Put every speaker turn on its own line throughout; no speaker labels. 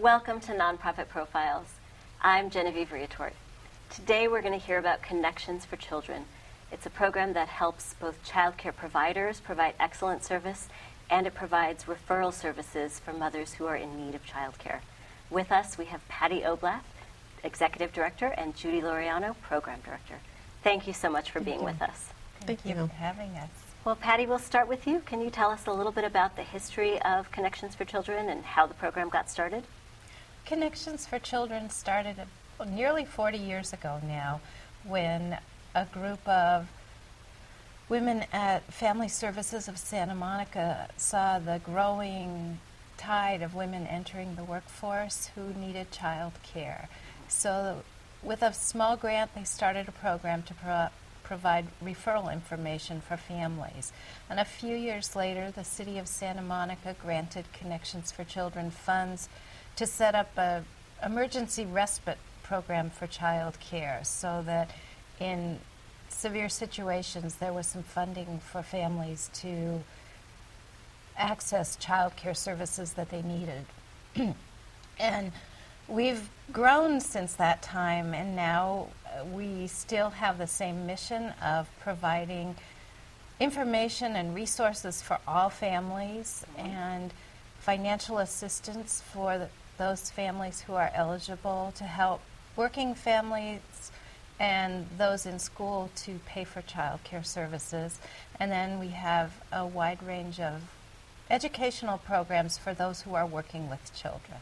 Welcome to Nonprofit Profiles. I'm Genevieve Riatort. Today we're going to hear about Connections for Children. It's a program that helps both child care providers provide excellent service, and it provides referral services for mothers who are in need of child care. With us, we have Patti Oblath, Executive Director, and Judy Laureano, Program Director. Thank you so much for being with us.
Thank you for having us.
Well, Patti, we'll start with you. Can you tell us a little bit about the history of Connections for Children and how the program got started?
Connections for Children started nearly 40 years ago now, when a group of women at Family Services of Santa Monica saw the growing tide of women entering the workforce who needed child care. So with a small grant, they started a program to provide referral information for families. And a few years later, the City of Santa Monica granted Connections for Children funds to set up an emergency respite program for child care, so that in severe situations there was some funding for families to access child care services that they needed. And we've grown since that time, and now we still have the same mission of providing information and resources for all families and financial assistance for those families who are eligible, to help working families and those in school to pay for child care services. And then we have a wide range of educational programs for those who are working with children.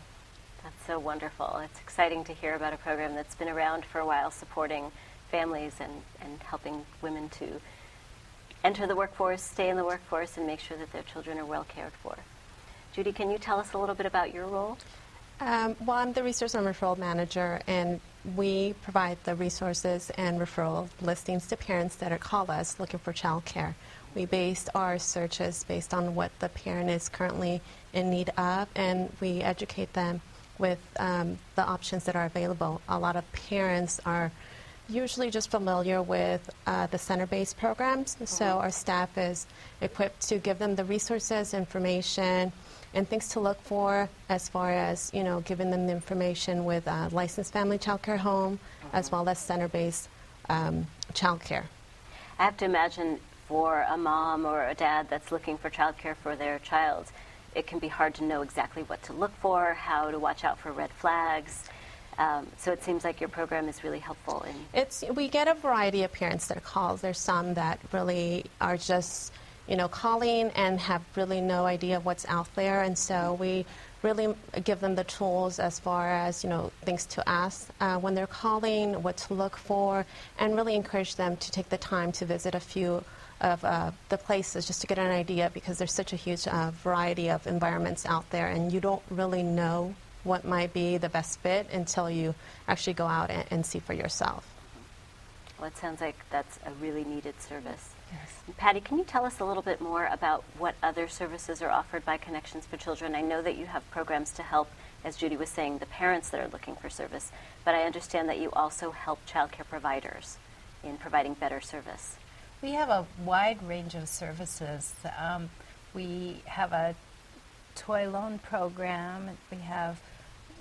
That's so wonderful. It's exciting to hear about a program that's been around for a while, supporting families and helping women to enter the workforce, stay in the workforce, and make sure that their children are well cared for. Judy, can you tell us a little bit about your role?
Well, I'm the Resource and Referral Manager, and we provide the resources and referral listings to parents that call us looking for child care. We base our searches based on what the parent is currently in need of, and we educate them with the options that are available. A lot of parents are usually just familiar with the center-based programs, so our staff is equipped to give them the resources, information, and things to look for, as far as, giving them the information with licensed family child care home, as well as center-based child care.
I have to imagine for a mom or a dad that's looking for child care for their child, it can be hard to know exactly what to look for, how to watch out for red flags. So it seems like your program is really helpful.
We get a variety of parents that call. There's some that really are just calling and have really no idea what's out there, and so we really give them the tools as far as, things to ask when they're calling, what to look for, and really encourage them to take the time to visit a few of the places just to get an idea, because there's such a huge variety of environments out there, and you don't really know what might be the best fit until you actually go out and see for yourself.
Well, it sounds like that's a really needed service.
Yes.
Patti, can you tell us a little bit more about what other services are offered by Connections for Children? I know that you have programs to help, as Judy was saying, the parents that are looking for service, but I understand that you also help child care providers in providing better service.
We have a wide range of services. We have a toy loan program. We have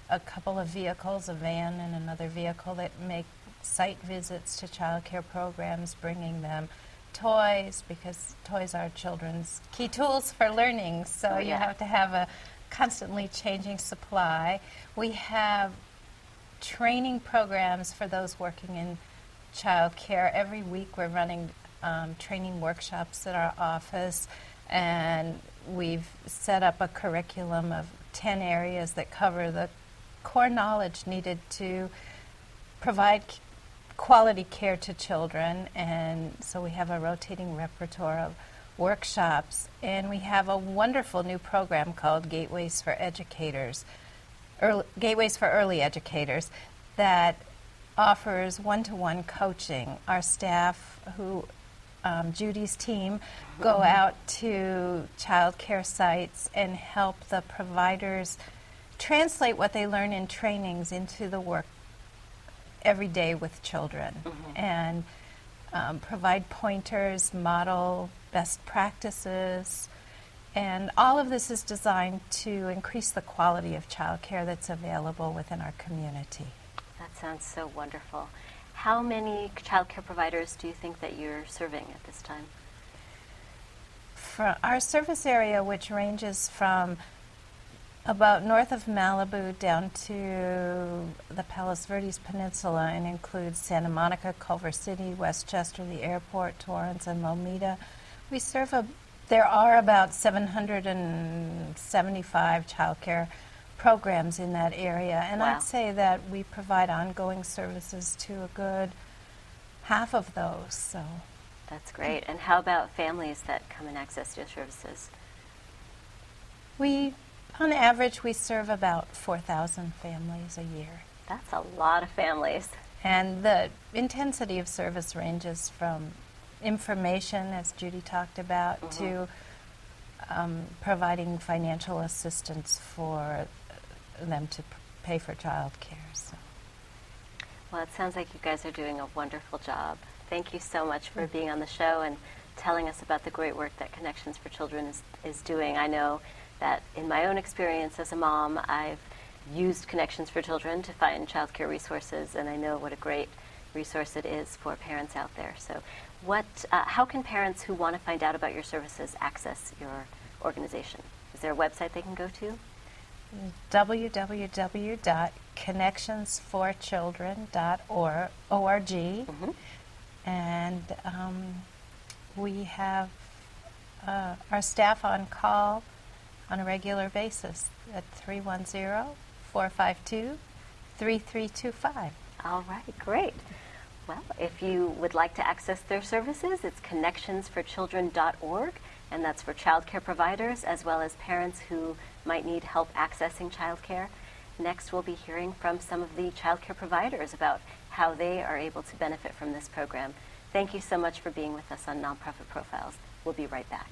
a couple of vehicles, a van and another vehicle, that make site visits to child care programs, bringing them toys, because toys are children's key tools for learning, so you have to have a constantly changing supply. We have training programs for those working in child care. Every week we're running training workshops at our office, and we've set up a curriculum of 10 areas that cover the core knowledge needed to provide quality care to children. And so we have a rotating repertoire of workshops, and we have a wonderful new program called Gateways for Educators, Gateways for Early Educators, that offers one-to-one coaching. Our staff, Judy's team, go out to child care sites and help the providers translate what they learn in trainings into the work every day with children, and provide pointers, model best practices, And all of this is designed to increase the quality of childcare that's available within our community.
That sounds so wonderful. How many childcare providers do you think that you're serving at this time?
For our service area, which ranges from about north of Malibu down to the Palos Verdes Peninsula and includes Santa Monica, Culver City, Westchester, the airport, Torrance, and Lomita, we serve there are about 775 childcare programs in that area, and
Wow.
I'd say that we provide ongoing services to a good half of those. So
That's great. And how about families that come and access your services?
on average, we serve about 4,000 families a year.
That's a lot of families.
And the intensity of service ranges from information, as Judy talked about, to providing financial assistance for them to pay for child care. So.
Well, it sounds like you guys are doing a wonderful job. Thank you so much for being on the show and telling us about the great work that Connections for Children is doing. I know that in my own experience as a mom, I've used Connections for Children to find childcare resources, and I know what a great resource it is for parents out there. So how can parents who want to find out about your services access your organization? Is there a website they can go to?
www.connectionsforchildren.org, and we have our staff on call on a regular basis at 310-452-3325.
All right, great. Well, if you would like to access their services, it's connectionsforchildren.org, and that's for child care providers as well as parents who might need help accessing child care. Next, we'll be hearing from some of the child care providers about how they are able to benefit from this program. Thank you so much for being with us on Nonprofit Profiles. We'll be right back.